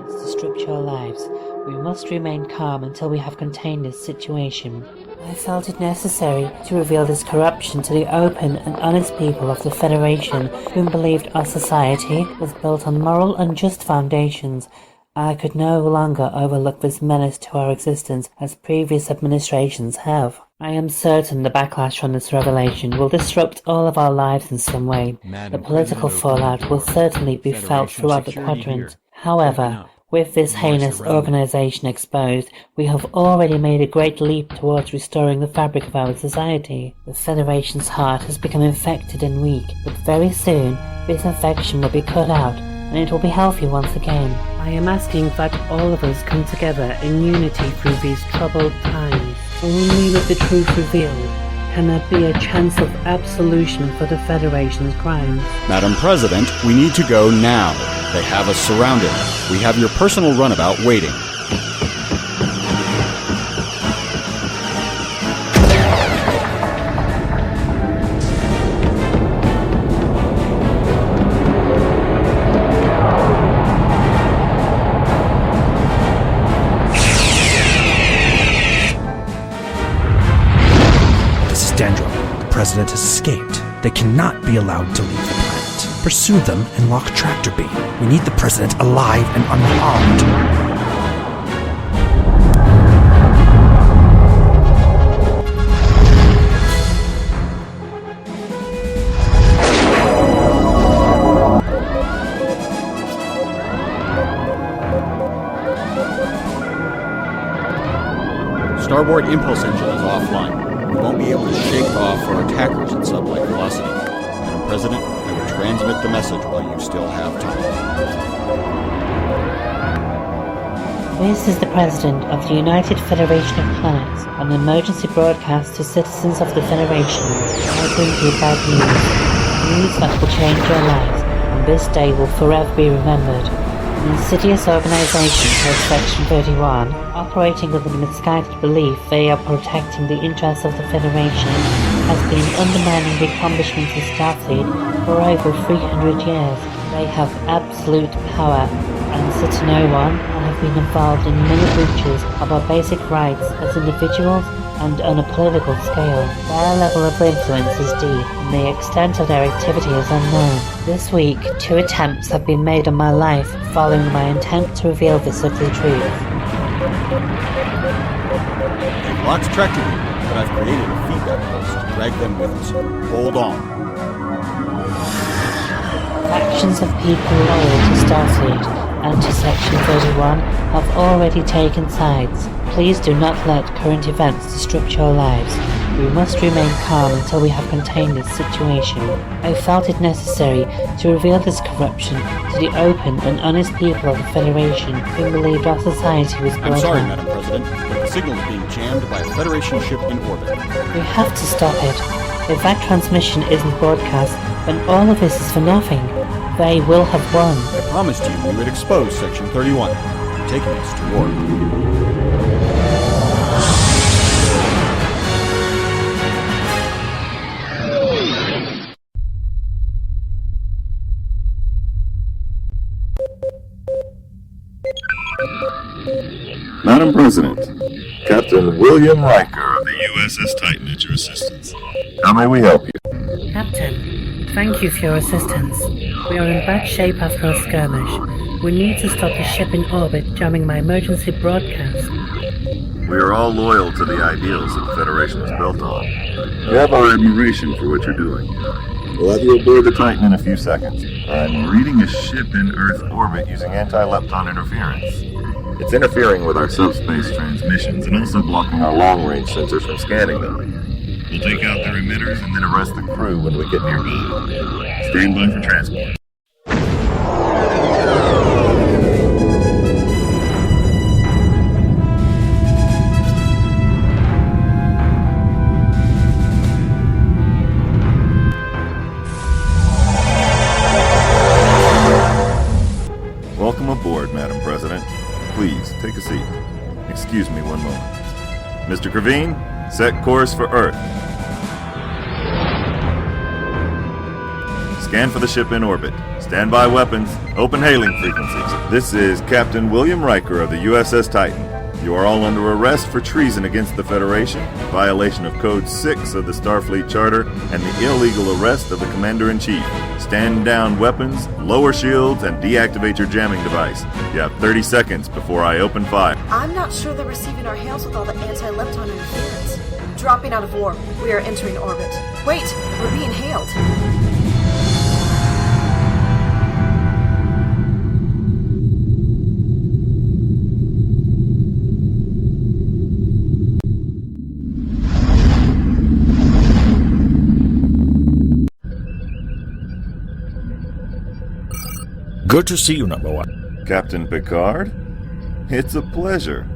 events disrupt your lives. We must remain calm until we have contained this situation. I felt it necessary to reveal this corruption to the open and honest people of the Federation, whom believed our society was built on moral and just foundations. I could no longer overlook this menace to our existence as previous administrations have. I am certain the backlash from this revelation will disrupt all of our lives in some way. The political fallout will certainly be felt throughout the quadrant. However, with this heinous organization exposed, we have already made a great leap towards restoring the fabric of our society. The Federation's heart has become infected and weak, but very soon this infection will be cut out and it will be healthy once again. I am asking that all of us come together in unity through these troubled times. Only with the truth revealed can there be a chance of absolution for the Federation's crimes. Madam President, we need to go now. They have us surrounded. We have your personal runabout waiting. This is Dendro. The President has escaped. They cannot be allowed to leave the planet. Pursue them and lock Tractor Beam. We need the President alive and unharmed. Starboard impulse engine is offline. We won't be able to shake off our attackers at sublight velocity. Madam President, I will transmit the message while you still have time. This is the President of the United Federation of Planets, an emergency broadcast to citizens of the Federation. I bring you bad news that will change your lives, and this day will forever be remembered. An insidious organization called Section 31, operating with the misguided belief they are protecting the interests of the Federation, has been undermining the accomplishments of Starfleet for over 300 years. They have absolute power, answer to no one, and have been involved in many breaches of our basic rights as individuals and on a political scale. Their level of influence is deep, and the extent of their activity is unknown. This week, 2 attempts have been made on my life following my attempt to reveal this ugly truth. They've locked Tractor Beam, but I've created a feedback pulse to drag them with us. Hold on. Factions of people loyal to Starfleet and to Section 31 have already taken sides. Please do not let current events disrupt your lives. We must remain calm until we have contained this situation. I felt it necessary to reveal this corruption to the open and honest people of the Federation who believed our society was built on. I'm sorry, Madam President, but the signal is being jammed by a Federation ship in orbit. We have to stop it. If that transmission isn't broadcast, then all of this is for nothing. They will have won. I promised you we would expose Section 31, taking us to war. Madam President, Captain William Riker of the USS Titan at your assistance. How may we help you? Captain, thank you for your assistance. We are in bad shape after our skirmish. We need to stop the ship in orbit jamming my emergency broadcast. We are all loyal to the ideals that the Federation is built on. We have our admiration for what you're doing. We'll have you aboard the Titan in a few seconds. I'm reading a ship in Earth orbit using anti-lepton interference. It's interfering with our subspace transmissions and also blocking our long-range sensors from scanning them. We'll take out their emitters and then arrest the crew when we get nearby. Stand by for transport. Welcome aboard, Madam President. Please, take a seat. Excuse me one moment. Mr. Kraveen, set course for Earth. Scan for the ship in orbit. Stand by weapons. Open hailing frequencies. This is Captain William Riker of the USS Titan. You are all under arrest for treason against the Federation, violation of Code 6 of the Starfleet Charter, and the illegal arrest of the Commander-in-Chief. Stand down weapons, lower shields, and deactivate your jamming device. You have 30 seconds before I open fire. I'm not sure they're receiving our hails with all the anti-lepton interference. Dropping out of warp. We are entering orbit. Wait, we're being hailed. Good to see you, number one. Captain Picard? It's a pleasure.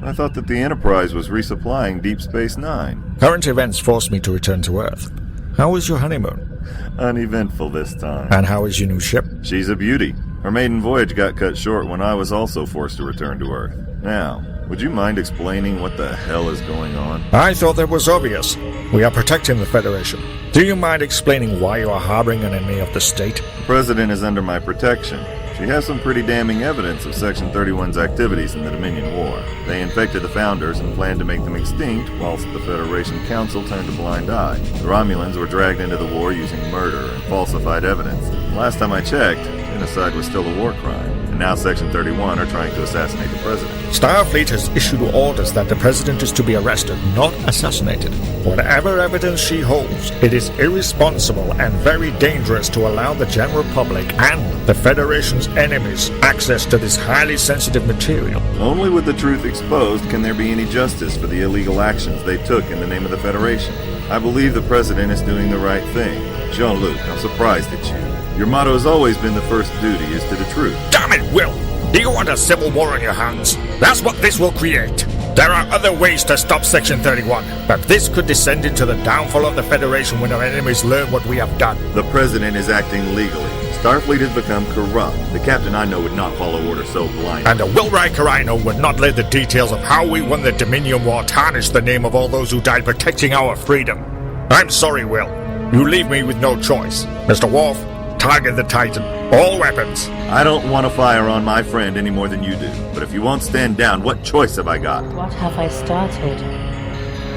I thought that the Enterprise was resupplying Deep Space Nine. Current events forced me to return to Earth. How was your honeymoon? Uneventful this time. And how is your new ship? She's a beauty. Her maiden voyage got cut short when I was also forced to return to Earth. Now, would you mind explaining what the hell is going on? I thought that was obvious. We are protecting the Federation. Do you mind explaining why you are harboring an enemy of the state? The President is under my protection. She has some pretty damning evidence of Section 31's activities in the Dominion War. They infected the Founders and planned to make them extinct, whilst the Federation Council turned a blind eye. The Romulans were dragged into the war using murder and falsified evidence. Last time I checked, genocide was still a war crime. And now Section 31 are trying to assassinate the President. Starfleet has issued orders that the President is to be arrested, not assassinated. Whatever evidence she holds, it is irresponsible and very dangerous to allow the general public and the Federation's enemies access to this highly sensitive material. Only with the truth exposed can there be any justice for the illegal actions they took in the name of the Federation. I believe the President is doing the right thing. Jean-Luc, I'm surprised at you. Your motto has always been the first duty is to the truth. Damn it, Will! Do you want a civil war on your hands? That's what this will create. There are other ways to stop Section 31, but this could descend into the downfall of the Federation when our enemies learn what we have done. The President is acting legally. Starfleet has become corrupt. The captain I know would not follow orders so blindly. And the Will Riker I know would not let the details of how we won the Dominion War tarnish the name of all those who died protecting our freedom. I'm sorry, Will. You leave me with no choice. Mr. Worf, target the Titan. All weapons. I don't want to fire on my friend any more than you do. But if you won't stand down, what choice have I got? What have I started?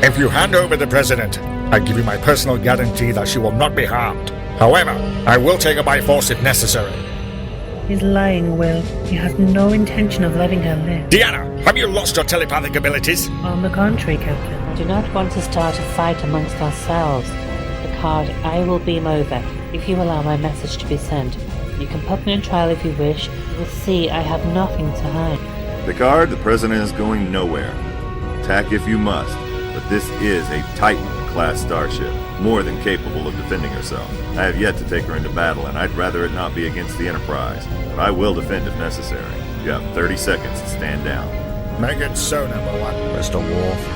If you hand over the President, I give you my personal guarantee that she will not be harmed. However, I will take her by force if necessary. He's lying, Will. You have no intention of letting her live. Deanna, have you lost your telepathic abilities? On the contrary, Captain. I do not want to start a fight amongst ourselves. Picard, I will beam over, if you allow my message to be sent. You can put me on trial if you wish. You will see I have nothing to hide. Picard, the President is going nowhere. Attack if you must, but this is a Titan-class starship, more than capable of defending herself. I have yet to take her into battle, and I'd rather it not be against the Enterprise, but I will defend if necessary. You have 30 seconds to stand down. Make it so, number one, Mr. Worf.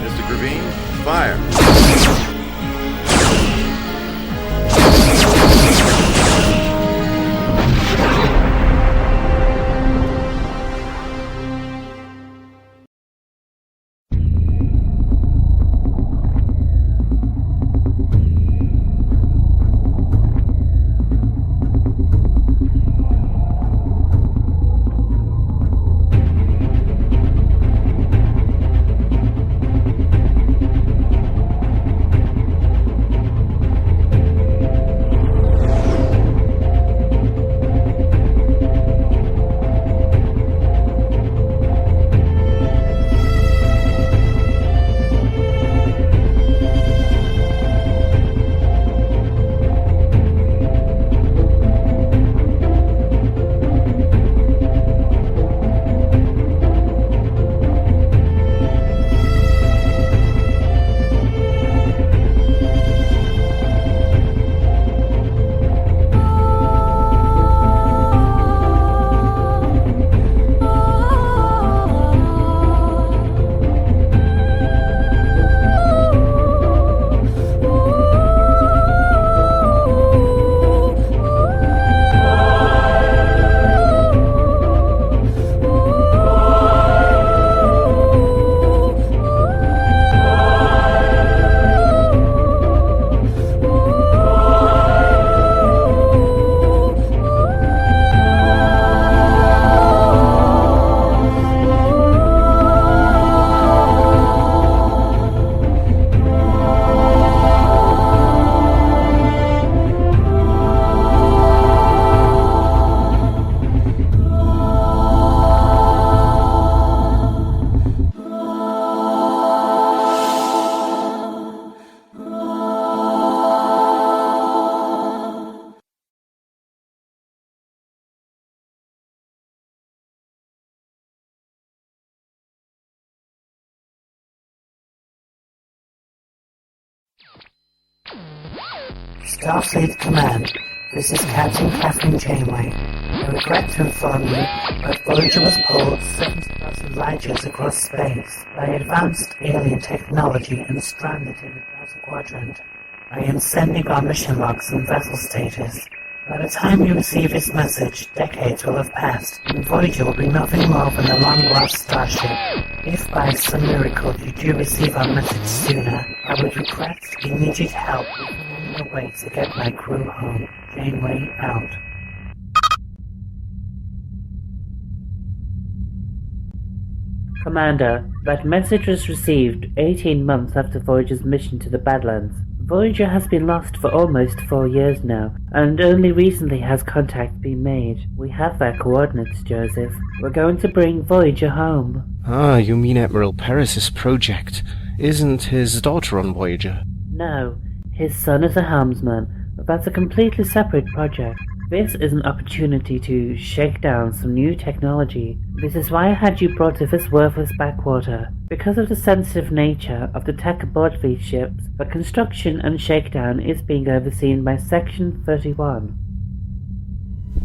Mr. Gravine, fire! Starfleet Command, this is Captain Catherine Janeway. I regret to inform you that Voyager was pulled 70,000 light years across space by advanced alien technology and stranded in the Delta Quadrant. I am sending our mission logs and vessel status. By the time you receive this message, decades will have passed, and Voyager will be nothing more than a long-lost starship. If by some miracle you do receive our message sooner, I would regret immediate help with finding a way to get my crew home. Janeway out. Commander, that message was received 18 months after Voyager's mission to the Badlands. Voyager has been lost for almost 4 years now, and only recently has contact been made. We have their coordinates, Joseph. We're going to bring Voyager home. Ah, you mean Admiral Paris's project. Isn't his daughter on Voyager? No, his son is a helmsman, but that's a completely separate project. This is an opportunity to shake down some new technology. This is why I had you brought to this worthless backwater. Because of the sensitive nature of the tech aboard these ships, the construction and shakedown is being overseen by Section 31.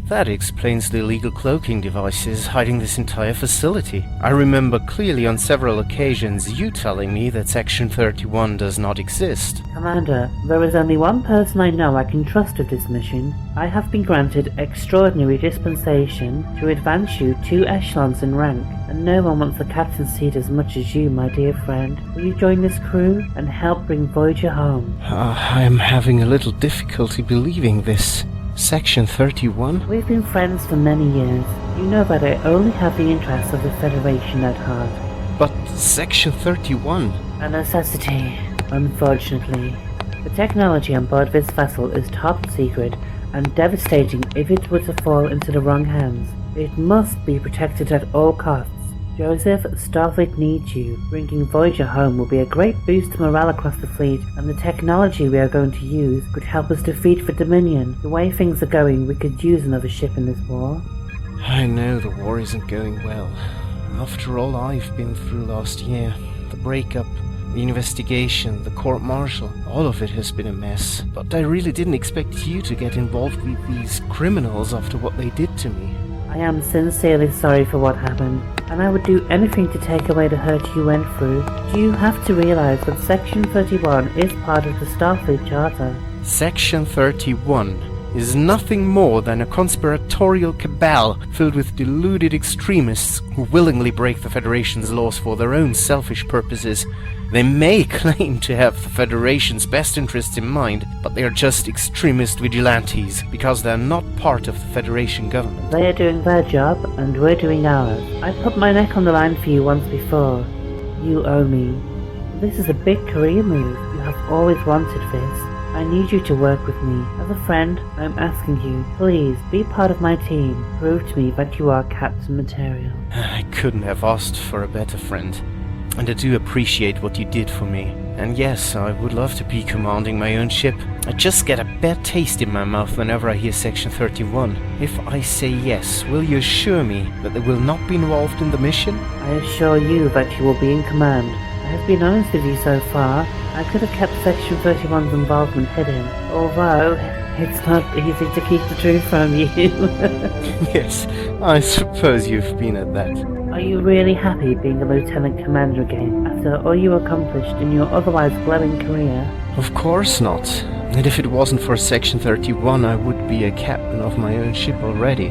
That explains the illegal cloaking devices hiding this entire facility. I remember clearly on several occasions you telling me that Section 31 does not exist. Commander, there is only one person I know I can trust with this mission. I have been granted extraordinary dispensation to advance you 2 echelons in rank, and no one wants the captain's seat as much as you, my dear friend. Will you join this crew and help bring Voyager home? I am having a little difficulty believing this. Section 31? We've been friends for many years. You know that I only have the interests of the Federation at heart. But Section 31? A necessity, unfortunately. The technology on board this vessel is top secret and devastating if it were to fall into the wrong hands. It must be protected at all costs. Joseph, Starfleet needs you. Bringing Voyager home will be a great boost to morale across the fleet, and the technology we are going to use could help us defeat the Dominion. The way things are going, we could use another ship in this war. I know the war isn't going well. After all I've been through last year, the breakup, the investigation, the court-martial, all of it has been a mess. But I really didn't expect you to get involved with these criminals after what they did to me. I am sincerely sorry for what happened, and I would do anything to take away the hurt you went through. You have to realize that Section 31 is part of the Starfleet Charter. Section 31 is nothing more than a conspiratorial cabal filled with deluded extremists who willingly break the Federation's laws for their own selfish purposes. They may claim to have the Federation's best interests in mind, but they are just extremist vigilantes because they're not part of the Federation government. They are doing their job, and we're doing ours. I put my neck on the line for you once before. You owe me. This is a big career move. You have always wanted this. I need you to work with me. As a friend, I'm asking you, please be part of my team. Prove to me that you are captain material. I couldn't have asked for a better friend. And I do appreciate what you did for me. And yes, I would love to be commanding my own ship. I just get a bad taste in my mouth whenever I hear Section 31. If I say yes, will you assure me that they will not be involved in the mission? I assure you that you will be in command. I have been honest with you so far. I could have kept Section 31's involvement hidden, although it's not easy to keep the truth from you. Yes, I suppose you've been at that. Are you really happy being a lieutenant commander again, after all you accomplished in your otherwise glowing career? Of course not. And if it wasn't for Section 31, I would be a captain of my own ship already.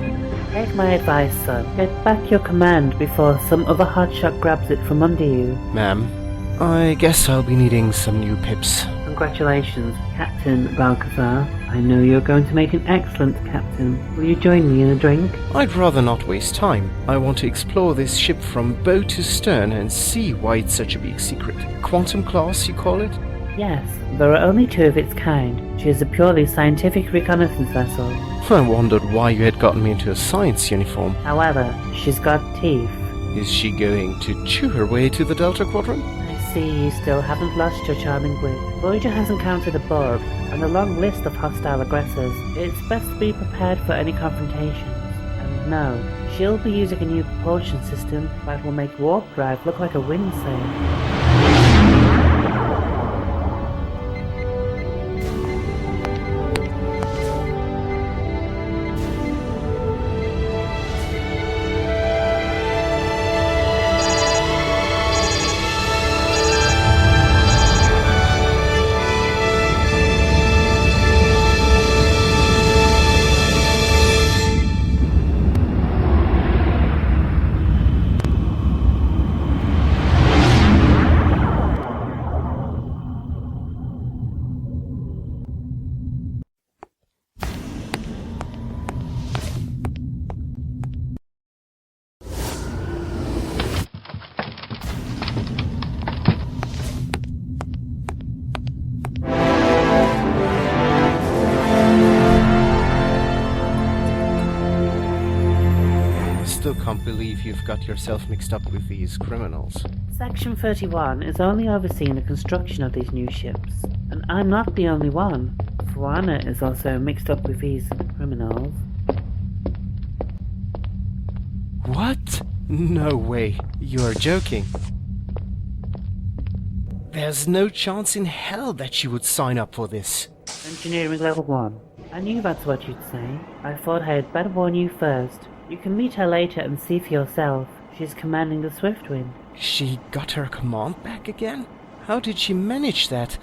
Take my advice, son. Get back your command before some other hotshot grabs it from under you. Ma'am, I guess I'll be needing some new pips. Congratulations, Captain Balcazar. I know you're going to make an excellent captain. Will you join me in a drink? I'd rather not waste time. I want to explore this ship from bow to stern and see why it's such a big secret. Quantum class, you call it? Yes, there are only 2 of its kind. She is a purely scientific reconnaissance vessel. I wondered why you had gotten me into a science uniform. However, she's got teeth. Is she going to chew her way to the Delta Quadrant? I see you still haven't lost your charming wit. Voyager has encountered a Borg and a long list of hostile aggressors. It's best to be prepared for any confrontations. And no, she'll be using a new propulsion system that will make warp drive look like a wind sail. can't believe you've got yourself mixed up with these criminals. Section 31 is only overseeing the construction of these new ships, and I'm not the only one. Fuana is also mixed up with these criminals. What? No way. You're joking. There's no chance in hell that she would sign up for this. Engineering level 1. I knew that's what you'd say. I thought I had better warn you first. You can meet her later and see for yourself. She's commanding the Swiftwind. She got her command back again? How did she manage that?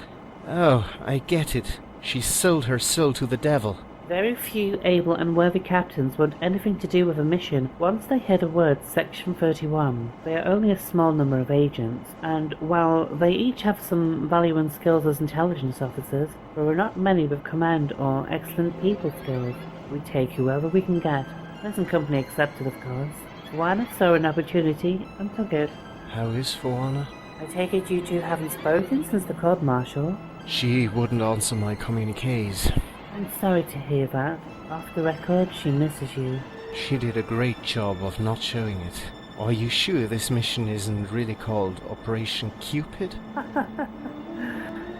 Oh, I get it. She sold her soul to the devil. Very few able and worthy captains want anything to do with a mission once they hear the word Section 31. They are only a small number of agents, and while they each have some value and skills as intelligence officers, there are not many with command or excellent people skills. We take whoever we can get. Present company accepted, of course. Fuana saw an opportunity and took it. How is Fuana? I take it you two haven't spoken since the court-martial? She wouldn't answer my communiques. I'm sorry to hear that. Off the record, she misses you. She did a great job of not showing it. Are you sure this mission isn't really called Operation Cupid?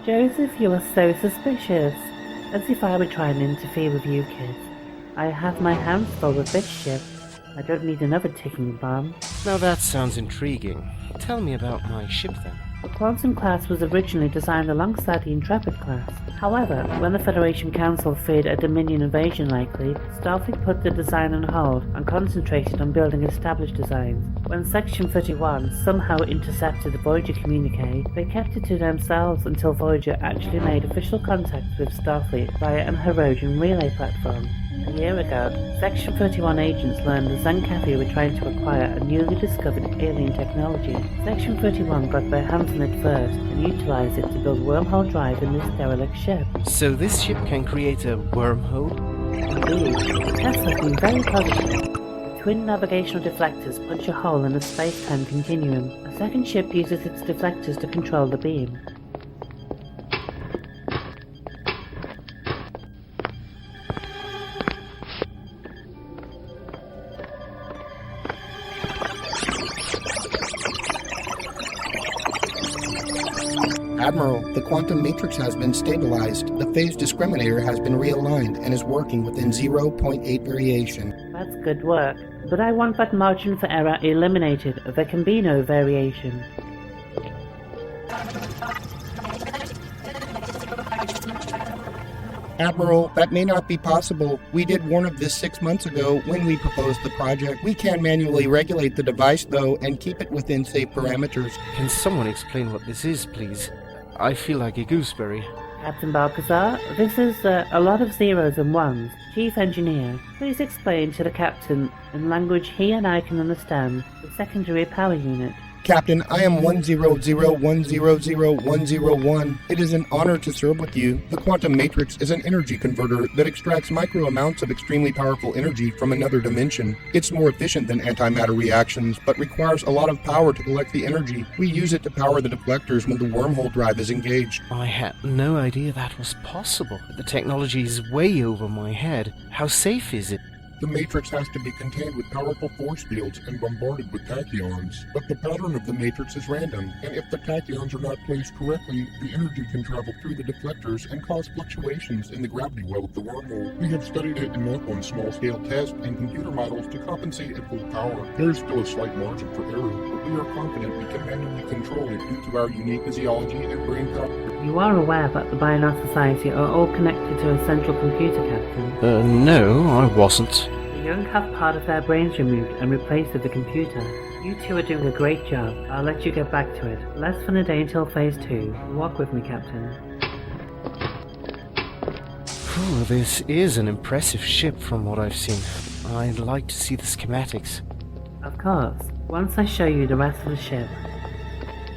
Joseph, you are so suspicious. As if I would try and interfere with you kids. I have my hands full with this ship. I don't need another ticking bomb. Now that sounds intriguing. Tell me about my ship then. The Quantum class was originally designed alongside the Intrepid class. However, when the Federation Council feared a Dominion invasion likely, Starfleet put the design on hold and concentrated on building established designs. When Section 31 somehow intercepted the Voyager communique, they kept it to themselves until Voyager actually made official contact with Starfleet via an Herodian relay platform. A year ago, Section 31 agents learned the Zancavi were trying to acquire a newly discovered alien technology. Section 31 got their hands on it first and utilized it to build Wormhole drive in this derelict ship. So this ship can create a wormhole? Indeed, the tests have been very positive. The twin navigational deflectors punch a hole in the space-time continuum. A second ship uses its deflectors to control the beam. Admiral, the quantum matrix has been stabilized. The phase discriminator has been realigned and is working within 0.8 variation. That's good work. But I want that margin for error eliminated. There can be no variation. Admiral, that may not be possible. We did warn of this 6 months ago when we proposed the project. We can manually regulate the device, though, and keep it within safe parameters. Can someone explain what this is, please? I feel like a gooseberry. Captain Balcazar, this is a lot of zeros and ones. Chief Engineer, please explain to the Captain, in language he and I can understand, the secondary power unit. Captain, I am 100100101. It is an honor to serve with you. The quantum matrix is an energy converter that extracts micro amounts of extremely powerful energy from another dimension. It's more efficient than antimatter reactions, but requires a lot of power to collect the energy. We use it to power the deflectors when the wormhole drive is engaged. I had no idea that was possible. The technology is way over my head. How safe is it? The matrix has to be contained with powerful force fields and bombarded with tachyons. But the pattern of the matrix is random, and if the tachyons are not placed correctly, the energy can travel through the deflectors and cause fluctuations in the gravity well of the wormhole. We have studied it enough on small-scale tests and computer models to compensate at full power. There is still a slight margin for error, but we are confident we can manually control it due to our unique physiology and brain power. You are aware that the Bionaut Society are all connected to a central computer, Captain? No, I wasn't. The young have part of their brains removed and replaced with the computer. You two are doing a great job. I'll let you get back to it. Less than a day until Phase 2. Walk with me, Captain. Phew, this is an impressive ship from what I've seen. I'd like to see the schematics. Of course. Once I show you the rest of the ship.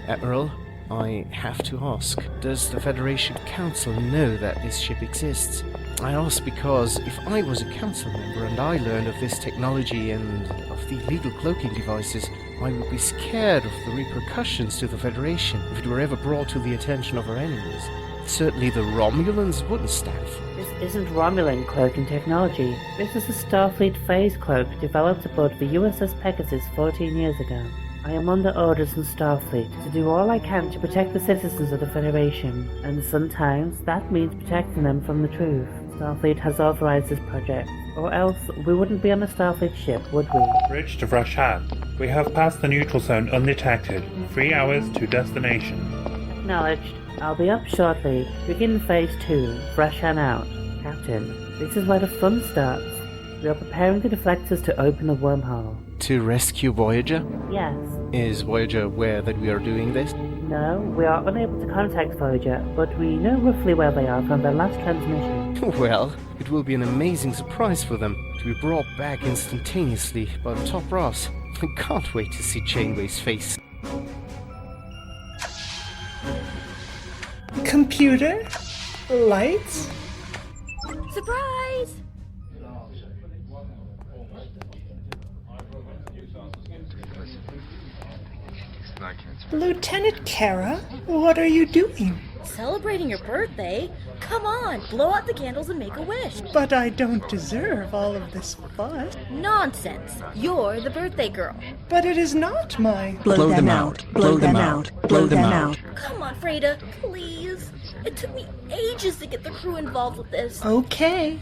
Admiral, I have to ask, does the Federation Council know that this ship exists? I ask because if I was a council member and I learned of this technology and of the illegal cloaking devices, I would be scared of the repercussions to the Federation if it were ever brought to the attention of our enemies. certainly the Romulans wouldn't stand for. This isn't Romulan cloaking technology. This is a Starfleet phase cloak developed aboard the USS Pegasus 14 years ago. I am under orders from Starfleet to do all I can to protect the citizens of the Federation, and sometimes that means protecting them from the truth. Starfleet has authorized this project, or else we wouldn't be on a Starfleet ship, would we? Bridge to Vrashan. We have passed the neutral zone undetected. 3 hours to destination. Acknowledged. I'll be up shortly. Begin Phase 2. Vrashan out. Captain, this is where the fun starts. We are preparing the deflectors to open a wormhole. To rescue Voyager? Yes. Is Voyager aware that we are doing this? No, we are unable to contact Voyager, but we know roughly where they are from their last transmission. Well, it will be an amazing surprise for them to be brought back instantaneously by the top brass. I can't wait to see Janeway's face. Computer? Lights? Surprise! Lieutenant Kara, what are you doing? Celebrating your birthday? Come on, blow out the candles and make a wish. But I don't deserve all of this fuss. Nonsense. You're the birthday girl. But it is not my... Blow them out. Blow them out. Blow them out. Come on, Freda, please. It took me ages to get the crew involved with this. Okay.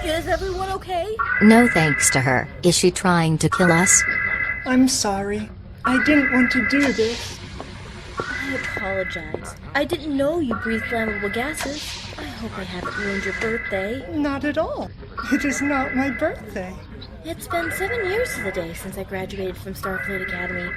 Is everyone okay? No thanks to her. Is she trying to kill us? I'm sorry. I didn't want to do this. I apologize. I didn't know you breathed flammable gases. I hope I haven't ruined your birthday. Not at all. It is not my birthday. It's been 7 years to the day since I graduated from Starfleet Academy.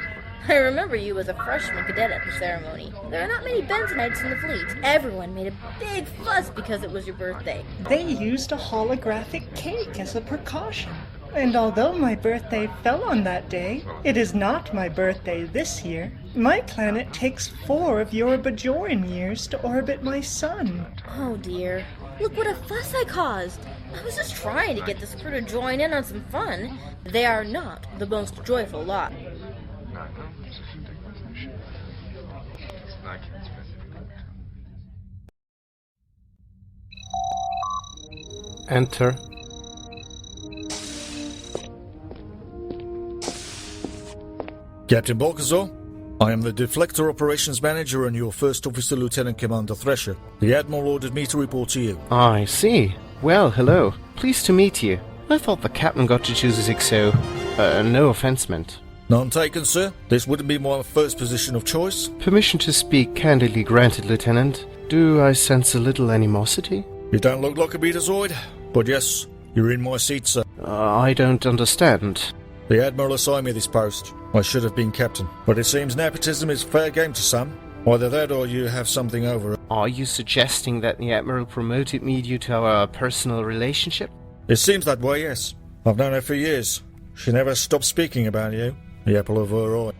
I remember you as a freshman cadet at the ceremony. There are not many Bensonites in the fleet. Everyone made a big fuss because it was your birthday. They used a holographic cake as a precaution. And although my birthday fell on that day, it is not my birthday this year. My planet takes 4 of your Bajoran years to orbit my sun. Oh dear. Look what a fuss I caused. I was just trying to get this crew to join in on some fun. They are not the most joyful lot. Enter. Captain Balcazar, I am the Deflector Operations Manager and your First Officer Lieutenant Commander Thresher. The Admiral ordered me to report to you. I see. Well, hello. Pleased to meet you. I thought the captain got to choose his XO. No offense meant. None taken, sir. This wouldn't be my first position of choice. Permission to speak candidly granted, Lieutenant. Do I sense a little animosity? You don't look like a betazoid, but yes, you're in my seat, sir. I don't understand. The Admiral assigned me this post. I should have been captain, but it seems nepotism is fair game to some. Either that or you have something over it. Are you suggesting that the Admiral promoted me due to our personal relationship? It seems that way, yes. I've known her for years. She never stopped speaking about you. The apple of her eye.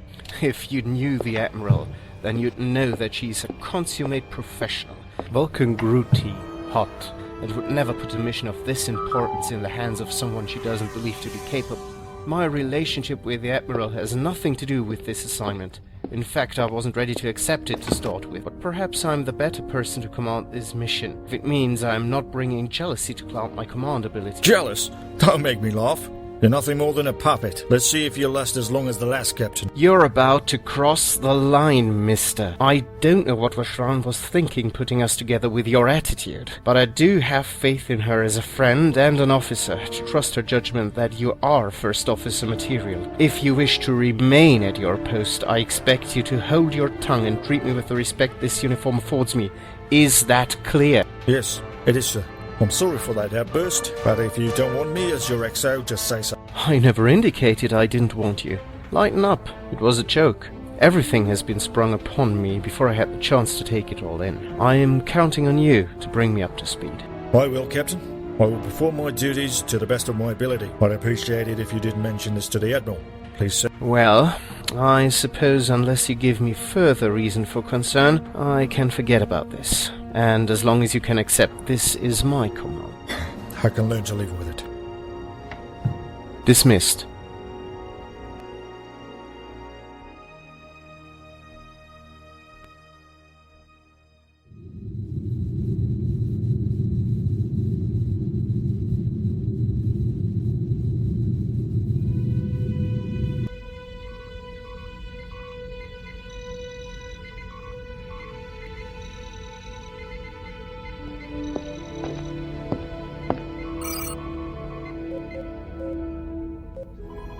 If you knew the Admiral, then you'd know that she's a consummate professional. Vulcan Grooti, hot, and would never put a mission of this importance in the hands of someone she doesn't believe to be capable. My relationship with the Admiral has nothing to do with this assignment. In fact, I wasn't ready to accept it to start with, but perhaps I'm the better person to command this mission, if it means I'm not bringing jealousy to cloud my command ability. Jealous? Don't make me laugh. You're nothing more than a puppet. Let's see if you'll last as long as the last captain. You're about to cross the line, mister. I don't know what Vashran was thinking putting us together with your attitude, but I do have faith in her as a friend and an officer to trust her judgment that you are first officer material. If you wish to remain at your post, I expect you to hold your tongue and treat me with the respect this uniform affords me. Is that clear? Yes, it is, sir. I'm sorry for that outburst, but if you don't want me as your XO, just say so. I never indicated I didn't want you. Lighten up. It was a joke. Everything has been sprung upon me before I had the chance to take it all in. I am counting on you to bring me up to speed. I will, Captain. I will perform my duties to the best of my ability. I'd appreciate it if you didn't mention this to the Admiral. Please, sir. Well, I suppose unless you give me further reason for concern, I can forget about this. And as long as you can accept this is my command. I can learn to live with it. Dismissed.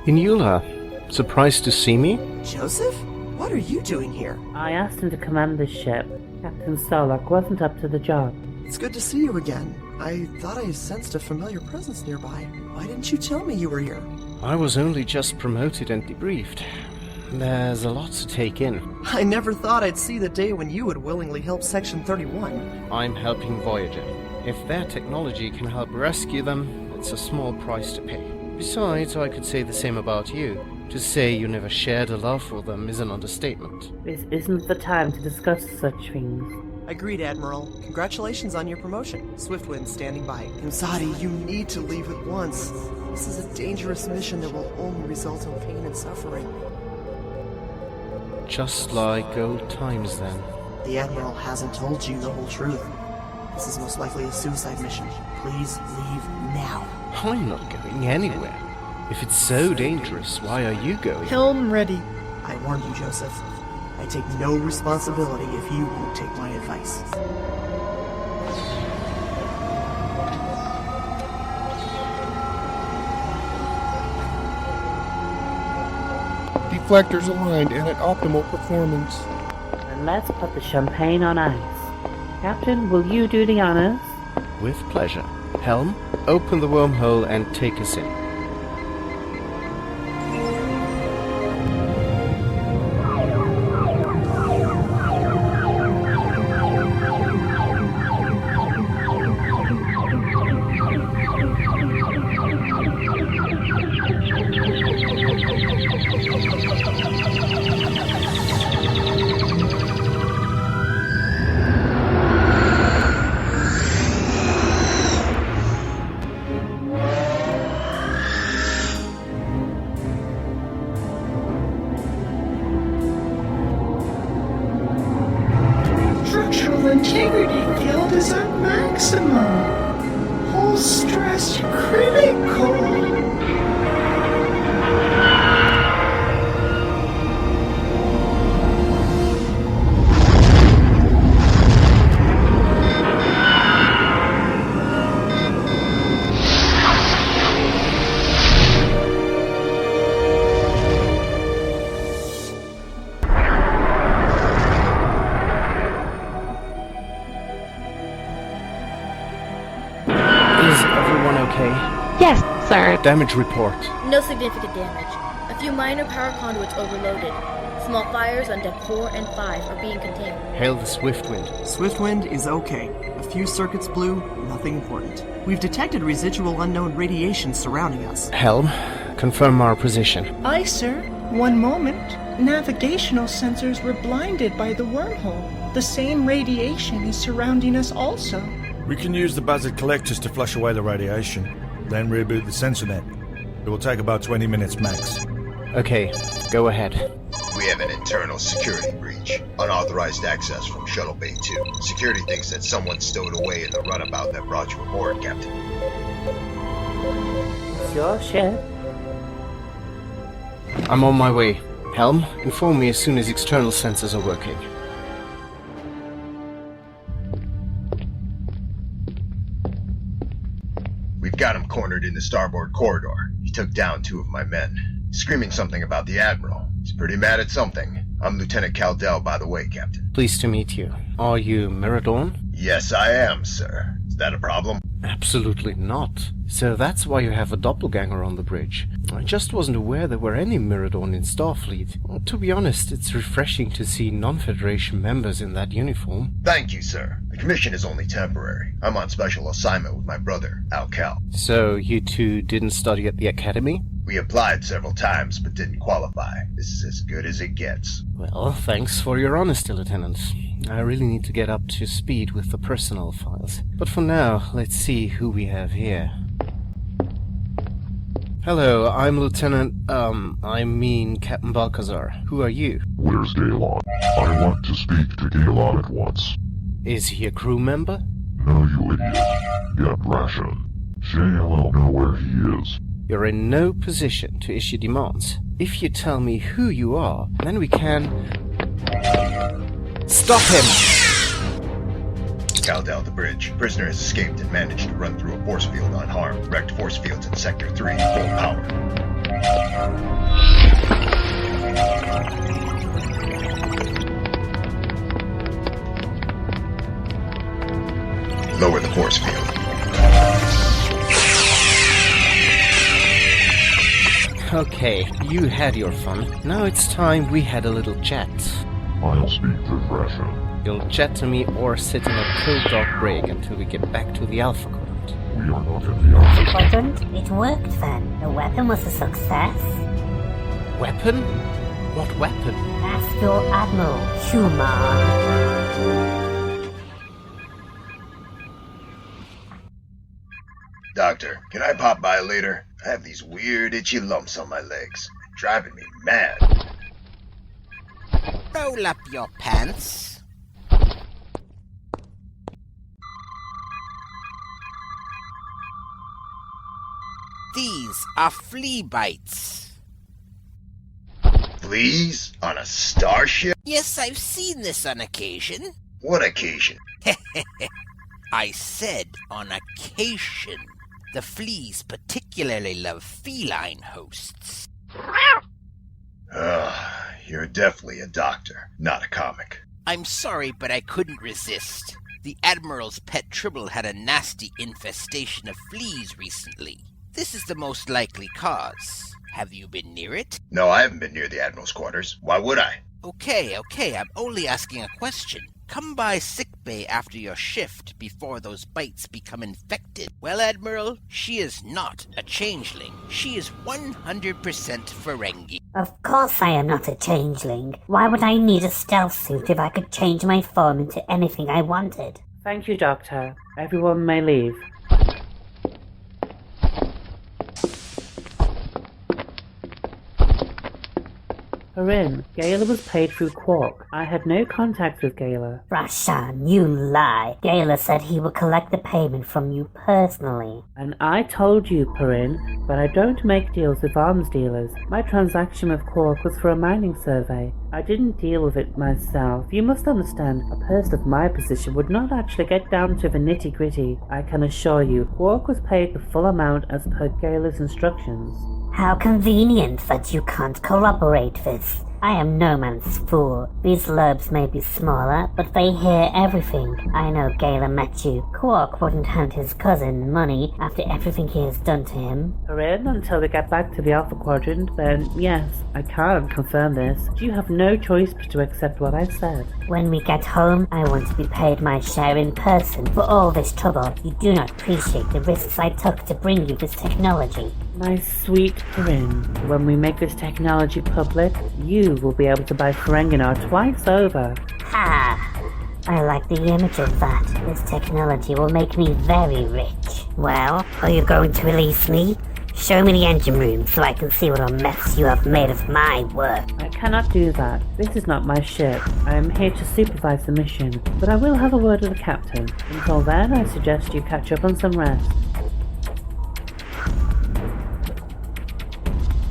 Inula, surprised to see me? Joseph? What are you doing here? I asked him to command this ship. Captain Starlock wasn't up to the job. It's good to see you again. I thought I sensed a familiar presence nearby. Why didn't you tell me you were here? I was only just promoted and debriefed. There's a lot to take in. I never thought I'd see the day when you would willingly help Section 31. I'm helping Voyager. If their technology can help rescue them, it's a small price to pay. Besides, I could say the same about you. To say you never shared a love for them is an understatement. This isn't the time to discuss such things. Agreed, Admiral. Congratulations on your promotion. Swiftwind standing by. Imsadi, you need to leave at once. This is a dangerous mission that will only result in pain and suffering. Just like old times, then. The Admiral hasn't told you the whole truth. This is most likely a suicide mission. Please leave now. I'm not going anywhere. If it's so dangerous, why are you going? Helm ready. I warned you, Joseph. I take no responsibility if you won't take my advice. Deflectors aligned and at optimal performance. And let's put the champagne on ice. Captain, will you do the honors? With pleasure. Helm, open the wormhole and take us in. Integrity field is at maximum. Whole stress critical. Yes, sir. Damage report. No significant damage. A few minor power conduits overloaded. Small fires on deck 4 and 5 are being contained. Hail the Swiftwind. Swiftwind is okay. A few circuits blew, nothing important. We've detected residual unknown radiation surrounding us. Helm, confirm our position. Aye, sir. One moment. Navigational sensors were blinded by the wormhole. The same radiation is surrounding us also. We can use the buzzard collectors to flush away the radiation, then reboot the sensor net. It will take about 20 minutes max. Okay, go ahead. We have an internal security breach. Unauthorized access from Shuttle Bay 2. Security thinks that someone stowed away in the runabout that brought you aboard, Captain. It's your ship. I'm on my way. Helm, inform me as soon as external sensors are working. We've got him cornered in the starboard corridor. He took down 2 of my men, screaming something about the Admiral. He's pretty mad at something. I'm Lieutenant Caldell, by the way, Captain. Pleased to meet you. Are you Miradorn? Yes, I am, sir. Is that a problem? Absolutely not. So that's why you have a doppelganger on the bridge. I just wasn't aware there were any Miradorn in Starfleet. Well, to be honest, it's refreshing to see non-Federation members in that uniform. Thank you, sir. The commission is only temporary. I'm on special assignment with my brother, Al Cal. So you two didn't study at the academy? We applied several times but didn't qualify. This is as good as it gets. Well, thanks for your honesty, Lieutenant. I really need to get up to speed with the personnel files. But for now, let's see who we have here. Hello, I'm Captain Balcazar. Who are you? Where's Galen? I want to speak to Galen at once. Is he a crew member? No, you idiot. Get ration. JLL know where he is. You're in no position to issue demands. If you tell me who you are, then we can... Stop him! Caldell, the bridge. Prisoner has escaped and managed to run through a force field unharmed. Wrecked force fields in Sector 3, full power. Lower the force field. Okay, you had your fun. Now it's time we had a little chat. I'll speak to Thrasher. You'll chat to me or sit in a cold dark brig until we get back to the Alpha Quadrant. We are not in the Alpha Quadrant? It worked then. The weapon was a success. Weapon? What weapon? Ask your Admiral, Human. Doctor, can I pop by later? I have these weird itchy lumps on my legs. Driving me mad. Roll up your pants. These are flea bites. Fleas? On a starship? Yes, I've seen this on occasion. What occasion? I said on occasion. The fleas particularly love feline hosts. You're definitely a doctor, not a comic. I'm sorry, but I couldn't resist. The Admiral's pet Tribble had a nasty infestation of fleas recently. This is the most likely cause. Have you been near it? No, I haven't been near the Admiral's quarters. Why would I? Okay, I'm only asking a question. Come by sickbay after your shift before those bites become infected. Well, Admiral, she is not a changeling. She is 100% Ferengi. Of course I am not a changeling. Why would I need a stealth suit if I could change my form into anything I wanted? Thank you, Doctor. Everyone may leave. Corinne, Gala was paid through Quark. I had no contact with Gala. Rashan, you lie. Gala said he would collect the payment from you personally. And I told you, Corinne, but I don't make deals with arms dealers. My transaction with Quark was for a mining survey. I didn't deal with it myself. You must understand, a person of my position would not actually get down to the nitty-gritty. I can assure you, Quark was paid the full amount as per Gala's instructions. How convenient that you can't corroborate this. I am no man's fool. These lobes may be smaller, but they hear everything. I know Gala met you. Quark wouldn't hand his cousin money after everything he has done to him. Corinne, until we get back to the Alpha Quadrant, then yes, I can confirm this. You have no choice but to accept what I said. When we get home, I want to be paid my share in person. For all this trouble, you do not appreciate the risks I took to bring you this technology. My sweet Corinne, when we make this technology public, you will be able to buy Ferenginar twice over. Ha! I like the image of that. This technology will make me very rich. Well, are you going to release me? Show me the engine room so I can see what a mess you have made of my work. I cannot do that. This is not my ship. I am here to supervise the mission, but I will have a word with the captain. Until then, I suggest you catch up on some rest.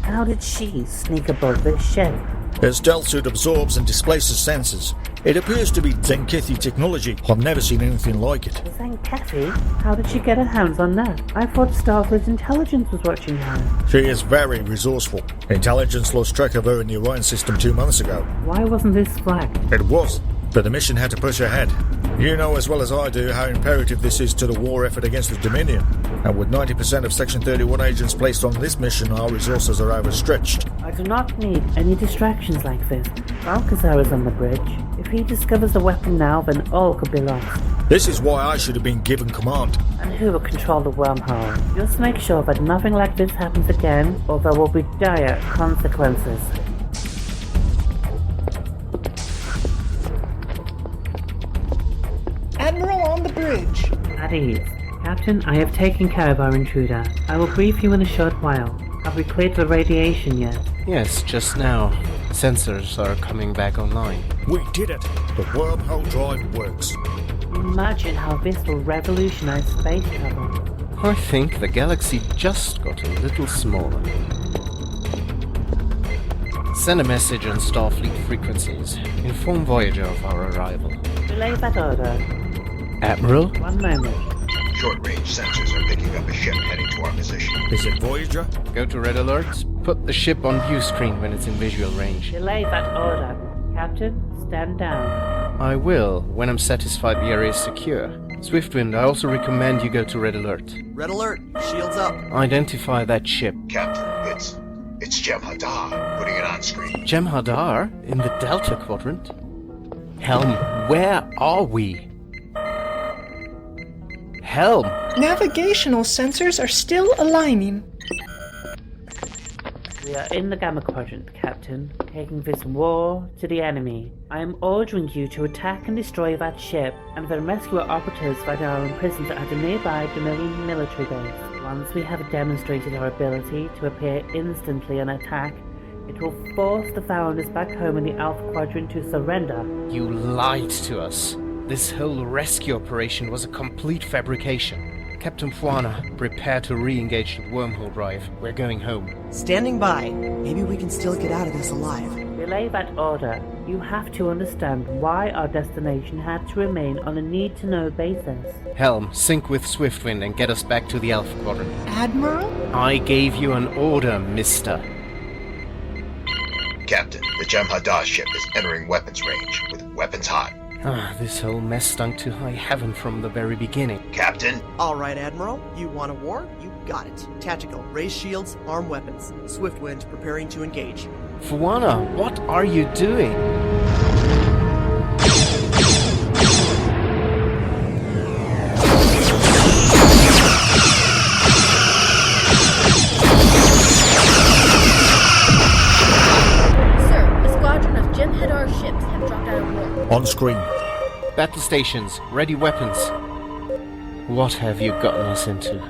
How did she sneak aboard this ship? Her stealth suit absorbs and displaces sensors. It appears to be Zenkethi technology. I've never seen anything like it. Zenkethi? How did she get her hands on that? I thought Starfleet Intelligence was watching her. She is very resourceful. Intelligence lost track of her in the Orion system 2 months ago. Why wasn't this flagged? It was. but the mission had to push ahead. You know as well as I do how imperative this is to the war effort against the Dominion. And with 90% of Section 31 agents placed on this mission, our resources are overstretched. I do not need any distractions like this. Balcazar is on the bridge. If he discovers the weapon now, then all could be lost. This is why I should have been given command. And who will control the wormhole? Just make sure that nothing like this happens again, or there will be dire consequences. Admiral on the bridge. At ease. Captain, I have taken care of our intruder. I will brief you in a short while. Have we cleared the radiation yet? Yes, just now. Sensors are coming back online. We did it! The wormhole drive works. Imagine how this will revolutionize space travel. I think the galaxy just got a little smaller. Send a message on Starfleet frequencies. Inform Voyager of our arrival. Relay that order. Admiral? One moment. Short-range sensors are picking up a ship heading to our position. Is it Voyager? Go to Red Alert. Put the ship on view screen when it's in visual range. Relay that order. Captain, stand down. I will, when I'm satisfied the area is secure. Swiftwind, I also recommend you go to Red Alert. Red Alert, shields up. Identify that ship. Captain, it's Jem'Hadar. Putting it on screen. Jem'Hadar? In the Delta Quadrant? Helm, where are we? Helm! Navigational sensors are still aligning. We are in the Gamma Quadrant, Captain, taking this war to the enemy. I am ordering you to attack and destroy that ship, and then rescue our operatives that are imprisoned at a nearby Dominion military base. Once we have demonstrated our ability to appear instantly on attack, it will force the Founders back home in the Alpha Quadrant to surrender. You lied to us. This whole rescue operation was a complete fabrication. Captain Fuana, prepare to re-engage the wormhole drive. We're going home. Standing by. Maybe we can still get out of this alive. Relay that order. You have to understand why our destination had to remain on a need-to-know basis. Helm, sync with Swiftwind and get us back to the Alpha Quadrant. Admiral? I gave you an order, mister. Captain, the Jem'Hadar ship is entering weapons range, with weapons hot. This whole mess stunk to high heaven from the very beginning. Captain? Alright, Admiral. You want a war? You got it. Tactical. Raise shields, arm weapons. Swiftwind preparing to engage. Fuana, what are you doing? Sir, a squadron of Jem'Hadar ships have dropped out of war. On screen. Battle stations, ready weapons. What have you gotten us into?